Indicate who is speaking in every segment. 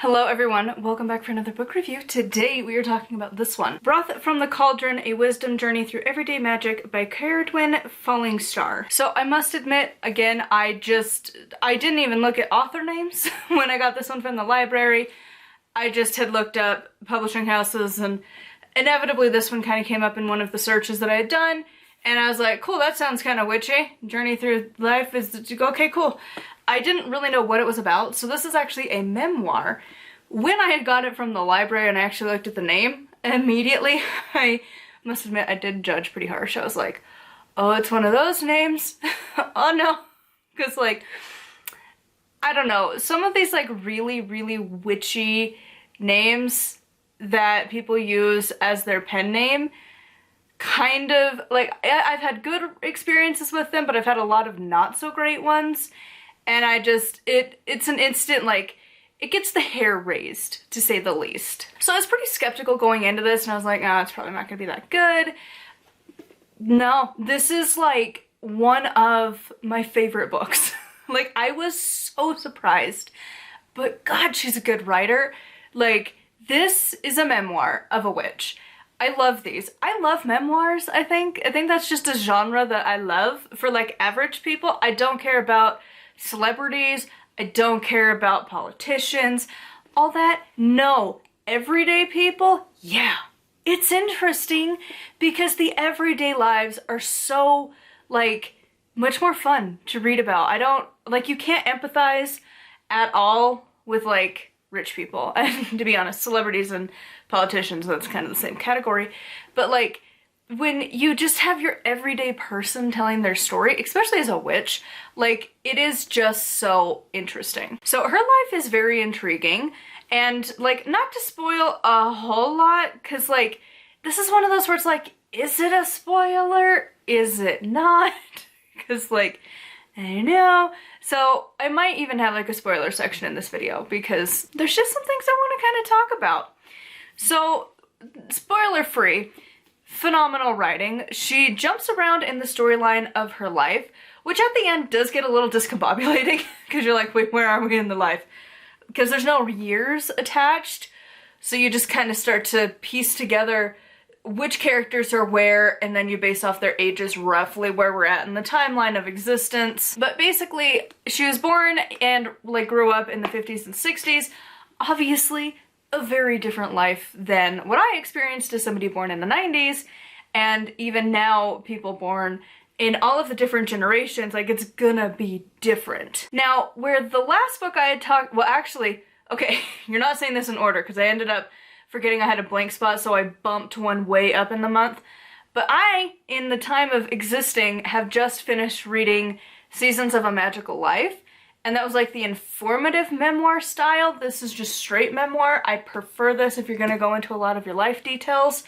Speaker 1: Hello everyone, welcome back for another book review. Today we are talking about this one. Broth from the Cauldron, A Wisdom Journey Through Everyday Magic by Cerridwen Fallingstar. So I must admit, again, I didn't even look at author names when I got this one from the library. I just had looked up publishing houses and inevitably this one kind of came up in one of the searches that I had done. And I was like, cool, that sounds kind of witchy. Journey through life is, okay, cool. I didn't really know what it was about, so this is actually a memoir. When I had got it from the library and I actually looked at the name, immediately, I must admit I did judge pretty harsh. I was like, oh, it's one of those names. Oh no. Because like, I don't know, some of these like really, really witchy names that people use as their pen name, kind of, like, I've had good experiences with them, but I've had a lot of not so great ones. And I just, it's an instant, like, it gets the hair raised, to say the least. So I was pretty skeptical going into this, and I was like, oh, it's probably not gonna be that good. No, this is, like, one of my favorite books. Like, I was so surprised. But God, she's a good writer. Like, this is a memoir of a witch. I love these. I love memoirs, I think. I think that's just a genre that I love for, like, average people. I don't care about celebrities, I don't care about politicians, all that. No, everyday people, yeah. It's interesting because the everyday lives are so, like, much more fun to read about. I don't, like, you can't empathize at all with, like, rich people. And to be honest, celebrities and politicians, that's kind of the same category. But, like, when you just have your everyday person telling their story, especially as a witch, like, it is just so interesting. So her life is very intriguing, and, like, not to spoil a whole lot, because, like, this is one of those where it's like, is it a spoiler? Is it not? Because, like, I don't know. So I might even have, like, a spoiler section in this video, because there's just some things I want to kind of talk about. So, spoiler-free, phenomenal writing. She jumps around in the storyline of her life, which at the end does get a little discombobulating because you're like, wait, where are we in the life? Because there's no years attached, so you just kind of start to piece together which characters are where, and then you base off their ages roughly where we're at in the timeline of existence. But basically, she was born and, like, grew up in the 50s and 60s. Obviously, a very different life than what I experienced as somebody born in the 90s, and even now people born in all of the different generations, like, it's gonna be different. Now, where the last book I had talked, well, actually, okay, you're not saying this in order because I ended up forgetting I had a blank spot, so I bumped one way up in the month. But I, in the time of existing, have just finished reading Seasons of a Magical Life. And that was like the informative memoir style. This is just straight memoir. I prefer this if you're gonna go into a lot of your life details.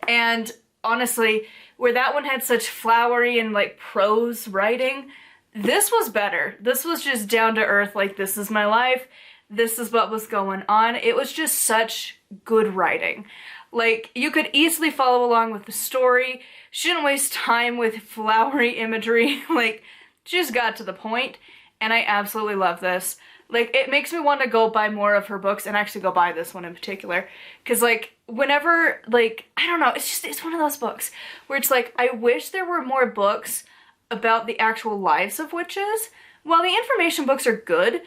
Speaker 1: And honestly, where that one had such flowery and, like, prose writing, this was better. This was just down to earth, like, this is my life. This is what was going on. It was just such good writing. Like, you could easily follow along with the story. She didn't waste time with flowery imagery. Like, she just got to the point. And I absolutely love this. Like, it makes me want to go buy more of her books and actually go buy this one in particular. Because, like, whenever, like, I don't know, it's one of those books where it's like, I wish there were more books about the actual lives of witches. While the information books are good,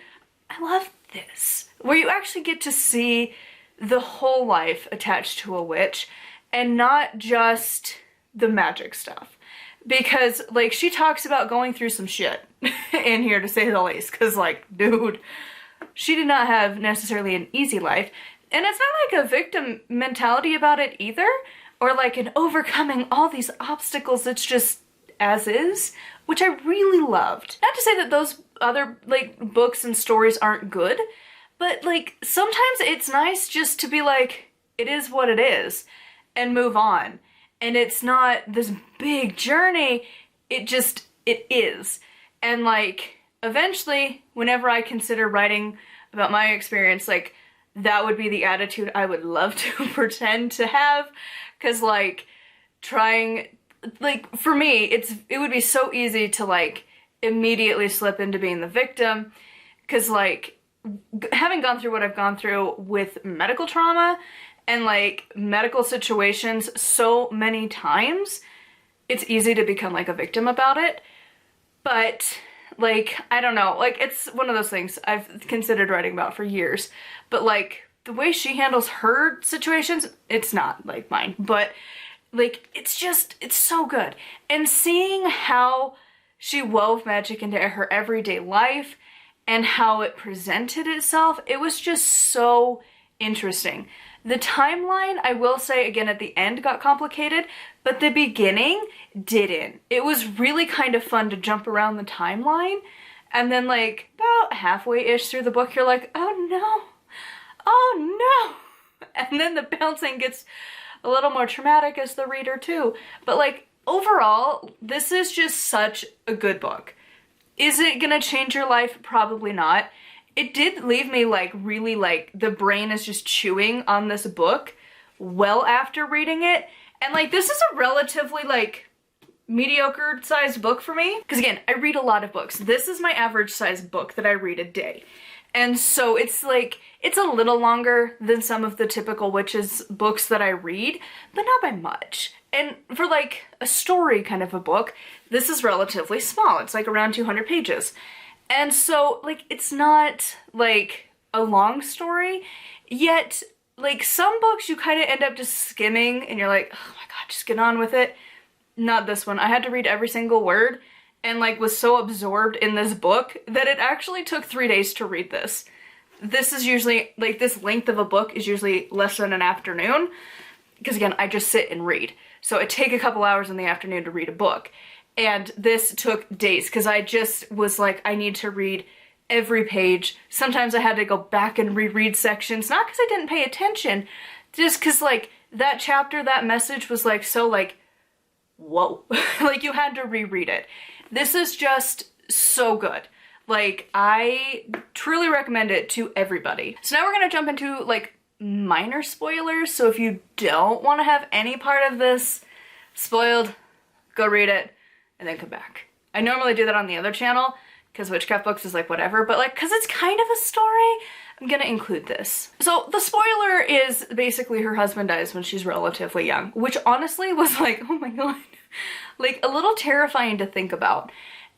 Speaker 1: I love this, where you actually get to see the whole life attached to a witch and not just the magic stuff. Because, like, she talks about going through some shit in here, to say the least. Because, like, dude, she did not have necessarily an easy life. And it's not like a victim mentality about it either. Or, like, an overcoming all these obstacles. It's just as is, which I really loved. Not to say that those other, like, books and stories aren't good. But, like, sometimes it's nice just to be like, it is what it is. And move on. And it's not this big journey, it is. And, like, eventually, whenever I consider writing about my experience, like, that would be the attitude I would love to pretend to have. Because, like, trying, like, for me, it would be so easy to, like, immediately slip into being the victim. Because, like, having gone through what I've gone through with medical trauma and like medical situations so many times, it's easy to become like a victim about it. But like, I don't know, like it's one of those things I've considered writing about for years, but like the way she handles her situations, it's not like mine, but like, it's so good. And seeing how she wove magic into her everyday life and how it presented itself, it was just so interesting. The timeline, I will say again at the end, got complicated, but the beginning didn't. It was really kind of fun to jump around the timeline, and then like about halfway-ish through the book, you're like, oh no, oh no. And then the bouncing gets a little more traumatic as the reader too. But like overall, this is just such a good book. Is it gonna change your life? Probably not. It did leave me like really like the brain is just chewing on this book well after reading it. And like this is a relatively like mediocre sized book for me. Because again, I read a lot of books. This is my average sized book that I read a day. And so it's like, it's a little longer than some of the typical witches books that I read, but not by much. And for like a story kind of a book, this is relatively small. It's like around 200 pages. And so like, it's not like a long story, yet like some books you kind of end up just skimming and you're like, oh my God, just get on with it. Not this one. I had to read every single word and like was so absorbed in this book that it actually took 3 days to read this. This is usually, like this length of a book is usually less than an afternoon. Because again, I just sit and read. So it take a couple hours in the afternoon to read a book. And this took days because I just was like, I need to read every page. Sometimes I had to go back and reread sections, not because I didn't pay attention, just because like that chapter, that message was like so like, whoa, like you had to reread it. This is just so good. Like, I truly recommend it to everybody. So now we're gonna jump into like minor spoilers. So if you don't want to have any part of this spoiled, go read it and then come back. I normally do that on the other channel because Witchcraft Books is like whatever, but like, cause it's kind of a story, I'm gonna include this. So the spoiler is basically her husband dies when she's relatively young, which honestly was like, oh my God, like a little terrifying to think about.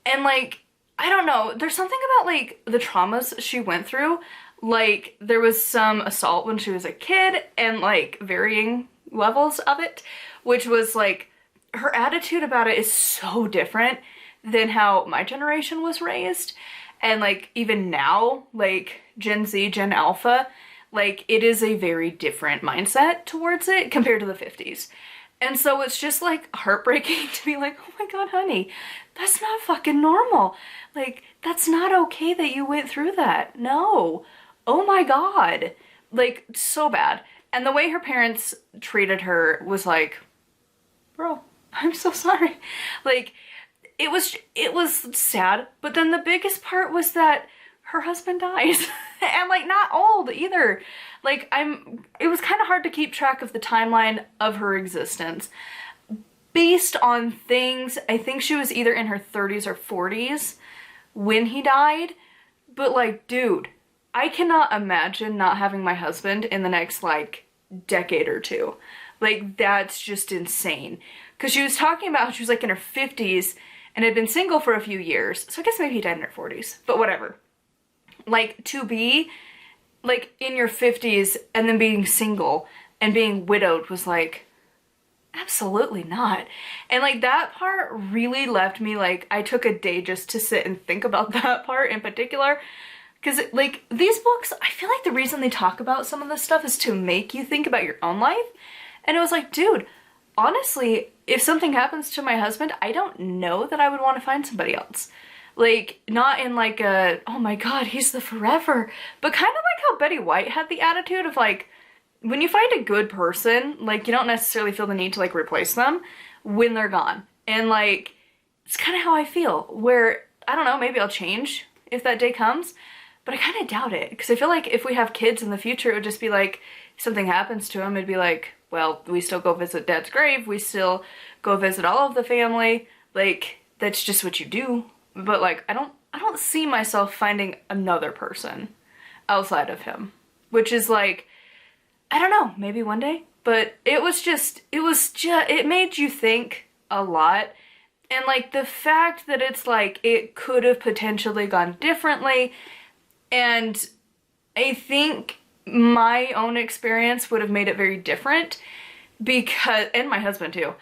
Speaker 1: And like, I don't know, there's something about like the traumas she went through. Like there was some assault when she was a kid and like varying levels of it, which was like, her attitude about it is so different than how my generation was raised. And like even now, like Gen Z, Gen Alpha, like it is a very different mindset towards it compared to the 50s. And so it's just like heartbreaking to be like, oh my God, honey, that's not fucking normal. Like, that's not okay that you went through that. No. Oh my God. Like, so bad. And the way her parents treated her was like, bro, I'm so sorry. Like, it was sad. But then the biggest part was that her husband dies. And like, not old either. Like, it was kind of hard to keep track of the timeline of her existence. Based on things, I think she was either in her 30s or 40s when he died. But like, dude, I cannot imagine not having my husband in the next like decade or two. Like, that's just insane. Because she was talking about how she was like in her 50s and had been single for a few years. So I guess maybe he died in her 40s, but whatever. Like, to be like in your 50s and then being single and being widowed was like, absolutely not. And like that part really left me like, I took a day just to sit and think about that part in particular. Because like these books, I feel like the reason they talk about some of this stuff is to make you think about your own life. And it was like, dude, honestly, if something happens to my husband, I don't know that I would want to find somebody else. Like, not in like a, oh my God, he's the forever, but kind of like how Betty White had the attitude of like, when you find a good person, like you don't necessarily feel the need to like replace them when they're gone. And like, it's kind of how I feel, where, I don't know, maybe I'll change if that day comes, but I kind of doubt it. Because I feel like if we have kids in the future, it would just be like, if something happens to them, it'd be like, well, we still go visit Dad's grave, we still go visit all of the family, like, that's just what you do. But like, I don't see myself finding another person. outside of him, which is like, I don't know, maybe one day, but it made you think a lot. And like the fact that it's like, it could have potentially gone differently. And I think my own experience would have made it very different because, and my husband too,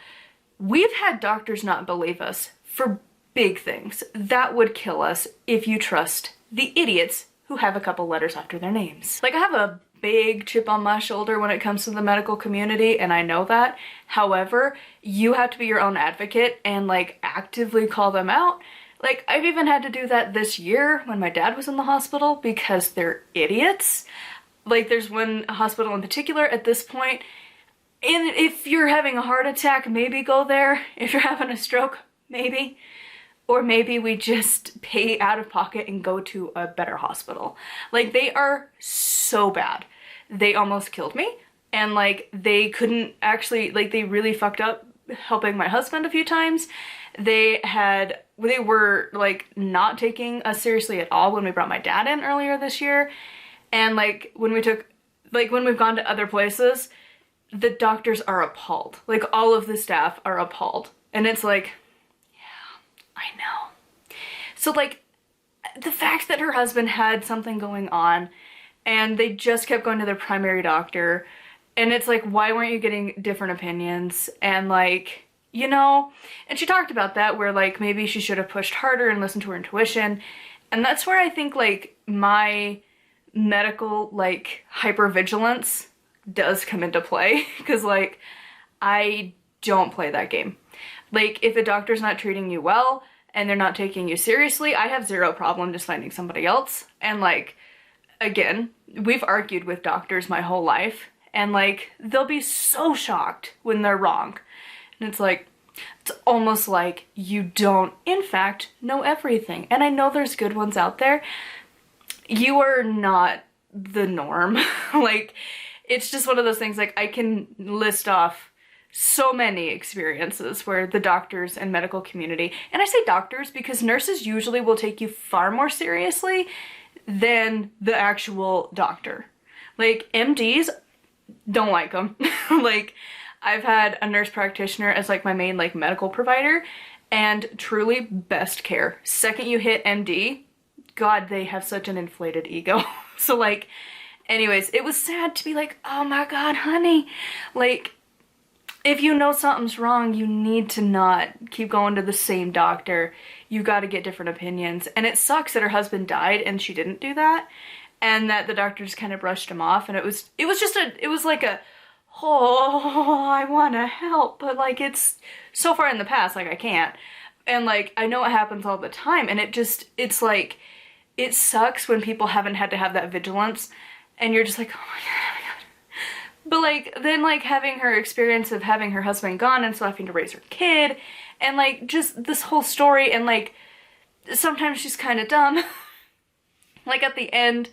Speaker 1: we've had doctors not believe us for big things. That would kill us if you trust the idiots who have a couple letters after their names. Like, I have a big chip on my shoulder when it comes to the medical community, and I know that. However, you have to be your own advocate and like actively call them out. Like, I've even had to do that this year when my dad was in the hospital because they're idiots. Like, there's one hospital in particular at this point, and if you're having a heart attack, maybe go there. If you're having a stroke, maybe. Or maybe we just pay out of pocket and go to a better hospital. Like, they are so bad. They almost killed me. And like, they couldn't actually, like, they really fucked up helping my husband a few times. They were like not taking us seriously at all when we brought my dad in earlier this year. And like, when we've gone to other places, the doctors are appalled. Like, all of the staff are appalled. And it's like, I know. So like, the fact that her husband had something going on and they just kept going to their primary doctor, and it's like, why weren't you getting different opinions? And like, you know, and she talked about that, where like maybe she should have pushed harder and listened to her intuition. And that's where I think like my medical like hypervigilance does come into play, because like, I don't play that game. Like, if a doctor's not treating you well and they're not taking you seriously, I have zero problem just finding somebody else. And like, again, we've argued with doctors my whole life, and like, they'll be so shocked when they're wrong. And it's like, it's almost like you don't, in fact, know everything. And I know there's good ones out there. You are not the norm. Like, it's just one of those things, like, I can list off so many experiences where the doctors and medical community, and I say doctors because nurses usually will take you far more seriously than the actual doctor. Like, MDs don't like them. Like, I've had a nurse practitioner as like my main like medical provider, and truly best care. Second you hit MD, God, they have such an inflated ego. So like, anyways, it was sad to be like, oh my God, honey, like, if you know something's wrong, you need to not keep going to the same doctor. You got to get different opinions. And it sucks that her husband died and she didn't do that, and that the doctor just kind of brushed him off. And it was like a, oh, I want to help, but like, it's so far in the past, like I can't. And like, I know it happens all the time, and it's like, it sucks when people haven't had to have that vigilance, and you're just like, oh my God. But like, then like having her experience of having her husband gone and still having to raise her kid, and like just this whole story, and like sometimes she's kind of dumb. Like at the end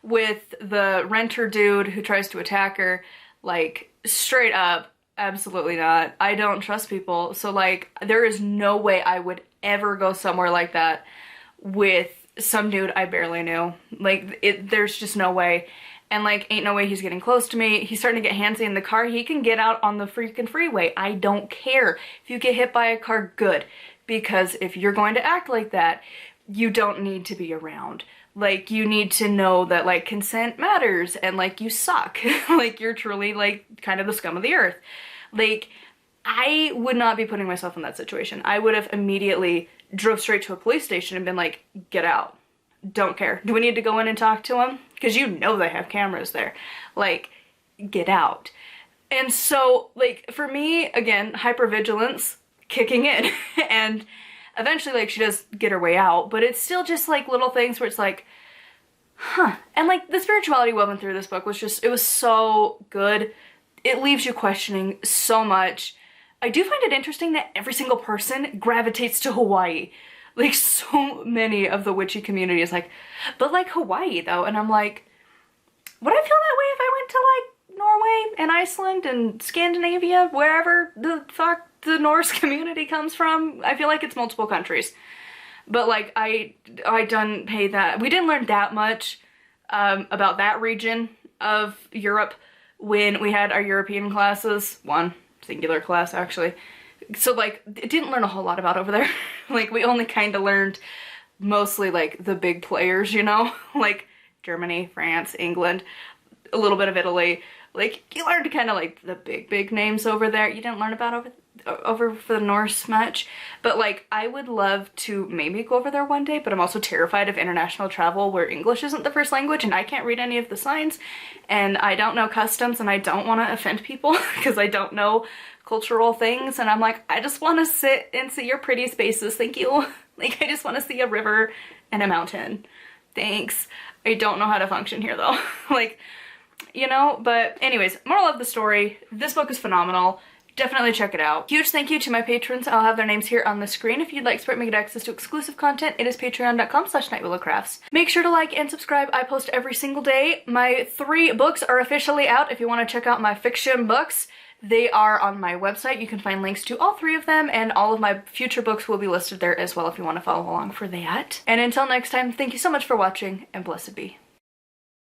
Speaker 1: with the renter dude who tries to attack her, like straight up, absolutely not. I don't trust people. So like, there is no way I would ever go somewhere like that with some dude I barely knew. Like, there's just no way. And like, ain't no way he's getting close to me. He's starting to get handsy in the car. He can get out on the freaking freeway. I don't care. If you get hit by a car, good. Because if you're going to act like that, you don't need to be around. Like, you need to know that like consent matters, and like, you suck. Like, you're truly like kind of the scum of the earth. Like, I would not be putting myself in that situation. I would have immediately drove straight to a police station and been like, get out. Don't care. Do we need to go in and talk to him? Because you know they have cameras there. Like, get out. And so, like, for me, again, hypervigilance kicking in. And eventually, like, she does get her way out. But it's still just, like, little things where it's like, huh. And, like, the spirituality woven through this book was just, it was so good. It leaves you questioning so much. I do find it interesting that every single person gravitates to Hawaii. Like, so many of the witchy community is like, but like Hawaii though. And I'm like, would I feel that way if I went to like Norway and Iceland and Scandinavia, wherever the fuck the Norse community comes from? I feel like it's multiple countries. But like, I don't pay that. We didn't learn that much about that region of Europe when we had our European classes. One singular class, actually. So like, didn't learn a whole lot about over there. Like, we only kind of learned mostly like the big players, you know, like Germany, France, England, a little bit of Italy. Like, you learned kind of like the big names over there. You didn't learn about over for the Norse much, but like, I would love to maybe go over there one day, but I'm also terrified of international travel where English isn't the first language and I can't read any of the signs and I don't know customs and I don't want to offend people because I don't know cultural things, and I'm like, I just want to sit and see your pretty spaces, thank you. Like, I just want to see a river and a mountain, thanks. I don't know how to function here though. Like, you know, but anyways, moral of the story, this book is phenomenal. Definitely check it out. Huge thank you to my patrons. I'll have their names here on the screen. If you'd like to support me and get access to exclusive content, it is patreon.com/nightwillowcrafts. Make sure to like and subscribe. I post every single day. My 3 books are officially out. If you want to check out my fiction books, they are on my website. You can find links to all 3 of them, and all of my future books will be listed there as well if you want to follow along for that. And until next time, thank you so much for watching, and blessed be.